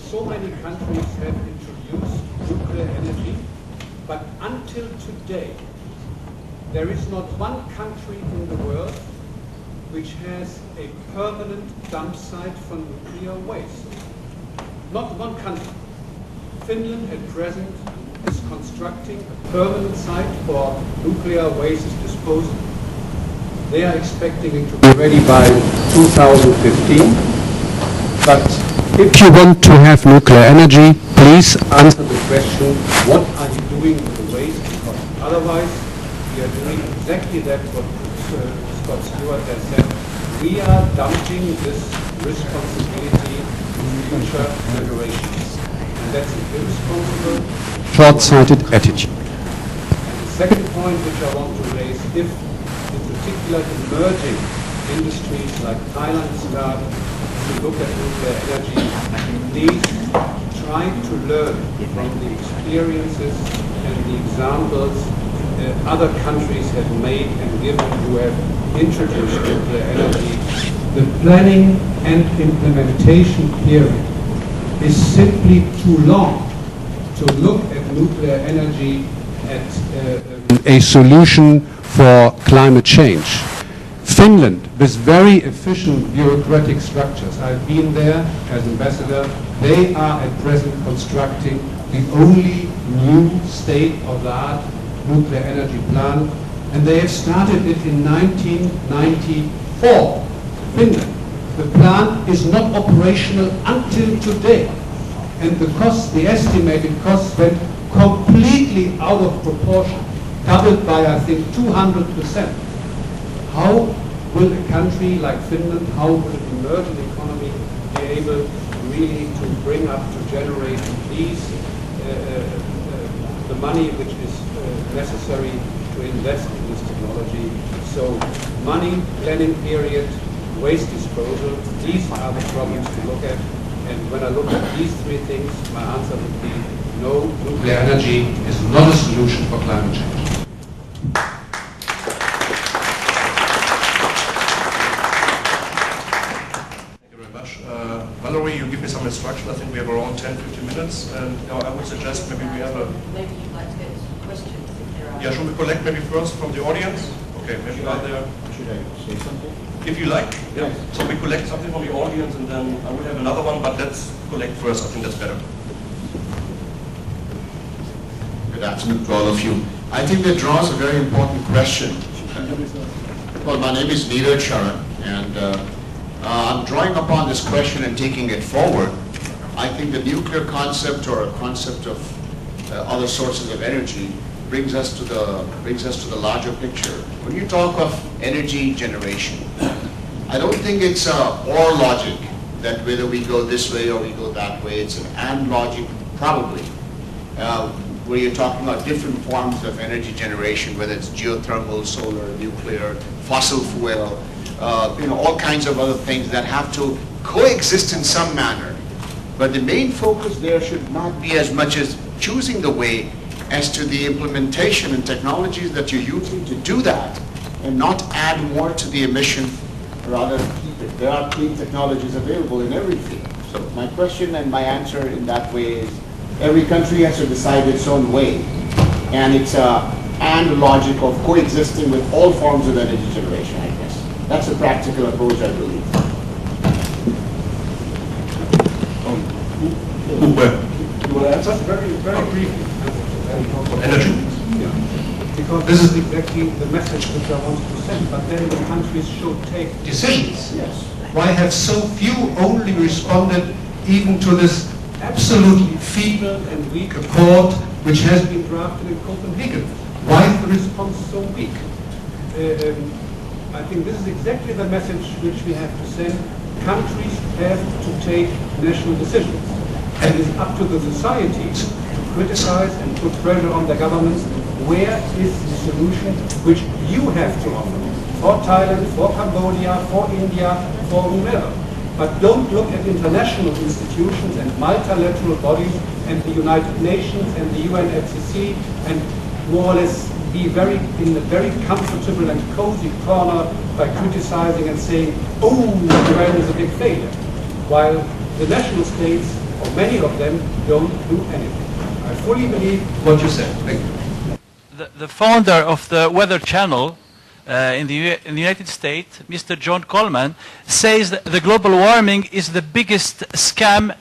so many countries have introduced nuclear energy, but until today, there is not one country in the world which has a permanent dump site for nuclear waste. Not one country. Finland at present is constructing a permanent site for nuclear waste disposal. They are expecting it to be ready by 2015. But if you want to have nuclear energy, please answer the question, what are you doing with the waste? Because otherwise, we are doing exactly that what Scott Stewart has said. We are dumping this responsibility on future generations. And that's an irresponsible, short-sighted attitude. And the second point which I want to raise, if in particular emerging industries like Thailand start to look at nuclear energy, please try to learn from the experiences and the examples other countries have made and given who have introduced nuclear energy. The planning and implementation period is simply too long to look at nuclear energy as a solution for climate change. Finland, with very efficient bureaucratic structures, I've been there as ambassador, they are at present constructing the only new state-of-the-art nuclear energy plant, and they have started it in 1994. Finland. The plant is not operational until today, and the cost, the estimated cost, went completely out of proportion, doubled by, I think, 200%. How will a country like Finland, how will an emerging economy be able really to bring up, to generate these, the money which is necessary to invest in this technology? So money, planning period, waste disposal, these are the problems to look at. And when I look at these three things, my answer would be no, nuclear energy is not a solution for climate change. Valerie, you give me some instruction. I think we have around 10-15 minutes, and I would suggest maybe we have a... Maybe you'd like to get questions if there are... Yeah, should we collect maybe first from the audience? Okay, maybe are there... Should I say something? If you like, yeah. So we collect something from the audience, and then I would have another one, but let's collect first. I think that's better. Good afternoon to all of you. I think that draws a very important question. Well, my name is Neeraj Sharan, and I'm drawing upon this question and taking it forward. I think the nuclear concept, or a concept of other sources of energy, brings us to the larger picture. When you talk of energy generation, I don't think it's or logic that whether we go this way or we go that way. It's an and logic, probably, where you're talking about different forms of energy generation, whether it's geothermal, solar, nuclear, fossil fuel, all kinds of other things that have to coexist in some manner. But the main focus there should not be as much as choosing the way as to the implementation and technologies that you're using to do that, and not add more to the emission, rather keep it. There are clean technologies available in every field. So my question and my answer in that way is, every country has to decide its own way, and it's and logic of coexisting with all forms of energy generation, I guess. That's a practical approach, I believe. You want to answer? Very briefly. Energy? Yeah. Because this is exactly the message which I wanted to send. But then the countries should take decisions. Yes. Why have so few only responded even to this absolutely feeble and weak accord which has been drafted in Copenhagen? Why is the response so weak? I think this is exactly the message which we have to send. Countries have to take national decisions. And it's up to the societies to criticize and put pressure on the governments. Where is the solution which you have to offer? For Thailand, for Cambodia, for India, for whomever. But don't look at international institutions and multilateral bodies and the United Nations and the UNFCCC and more or less be in a very comfortable and cozy corner by criticizing and saying, oh, the UN is a big failure. While the national states or many of them, don't do anything. I fully believe What you said. Thank you. The founder of the Weather Channel in the United States, Mr. John Coleman, says that the global warming is the biggest scam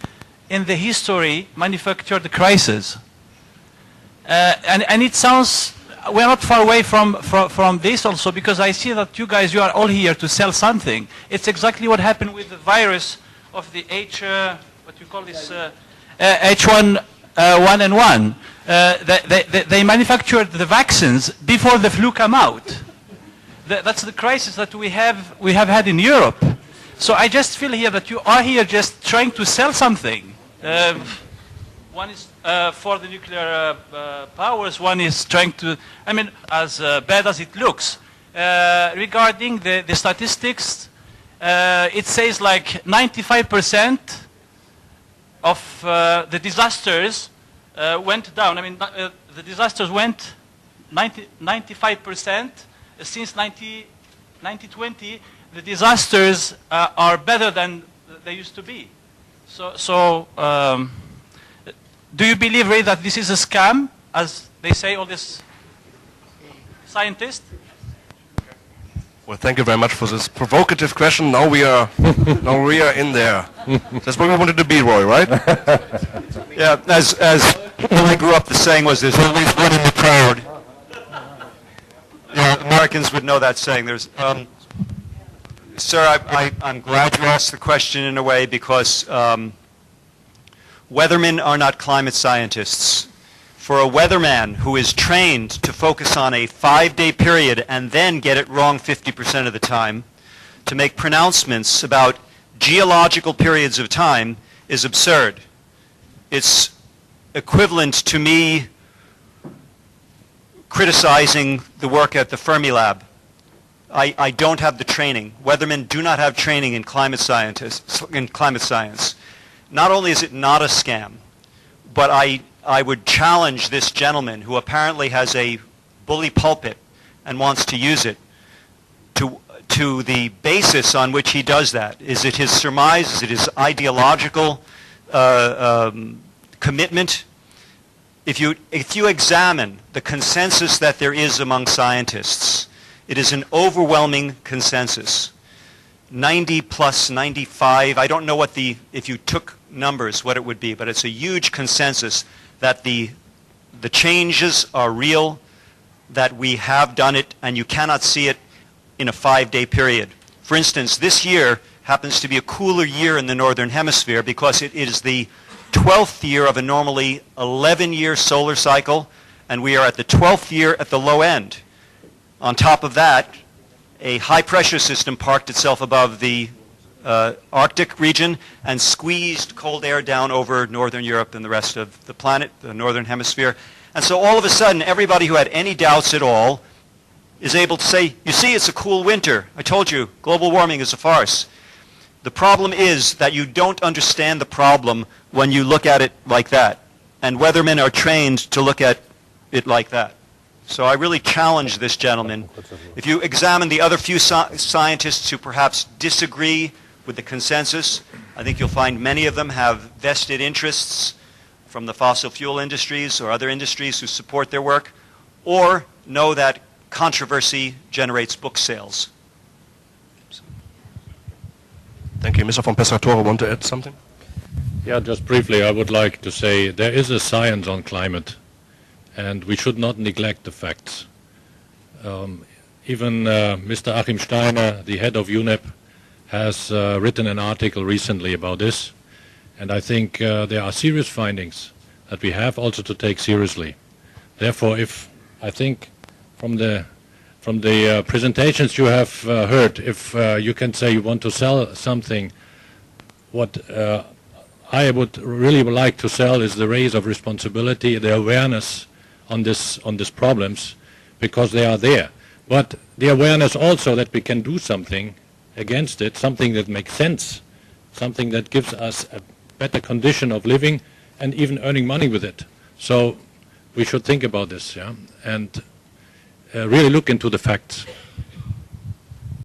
in the history manufactured crisis. And it sounds, we're not far away from this also, because I see that you guys, you are all here to sell something. It's exactly what happened with the virus of the H1N1. They manufactured the vaccines before the flu came out. That's the crisis that we have had in Europe. So I just feel here that you are here just trying to sell something. One is for the nuclear powers, one is trying to, I mean, as bad as it looks. Regarding the statistics, it says like 95% of the disasters went down. I mean, the disasters went 95% since 2020. The disasters are better than they used to be. So do you believe really that this is a scam, as they say, all these scientists? Well, thank you very much for this provocative question. Now we are in there. That's what we wanted to be, Roy, right? Yeah, as when I grew up, the saying was, "There's always one in the crowd." You know, Americans would know that saying. There's, sir, I'm glad you asked the question in a way, because weathermen are not climate scientists. For a weatherman who is trained to focus on a 5-day period and then get it wrong 50% of the time, to make pronouncements about geological periods of time is absurd. It's equivalent to me criticizing the work at the Fermilab. I don't have the training. Weathermen do not have training in climate science. Not only is it not a scam, but I would challenge this gentleman, who apparently has a bully pulpit and wants to use it, to the basis on which he does that. Is it his surmise? Is it his ideological commitment? If you examine the consensus that there is among scientists, it is an overwhelming consensus. 90 plus 95, I don't know what if you took numbers, what it would be, but it's a huge consensus that the changes are real, that we have done it, and you cannot see it in a 5-day period. For instance, this year happens to be a cooler year in the Northern Hemisphere because it is the 12th year of a normally 11-year solar cycle, and we are at the 12th year at the low end. On top of that, a high-pressure system parked itself above the Arctic region and squeezed cold air down over Northern Europe and the rest of the planet, the Northern Hemisphere. And so all of a sudden, everybody who had any doubts at all is able to say, you see, it's a cool winter. I told you, global warming is a farce. The problem is that you don't understand the problem when you look at it like that. And weathermen are trained to look at it like that. So I really challenge this gentleman. If you examine the other few scientists who perhaps disagree with the consensus, I think you'll find many of them have vested interests from the fossil fuel industries or other industries who support their work, or know that controversy generates book sales. Thank you. Mr. von Pescatore, want to add something? Yeah, just briefly, I would like to say there is a science on climate, and we should not neglect the facts. Even Mr. Achim Steiner, the head of UNEP, has written an article recently about this, and I think there are serious findings that we have also to take seriously. Therefore, I think from the presentations you have heard, if you can say you want to sell something, what I would really like to sell is the raise of responsibility, the awareness on these problems, because they are there. But the awareness also that we can do something against it, something that makes sense, something that gives us a better condition of living and even earning money with it. So we should think about this, yeah, and really look into the facts.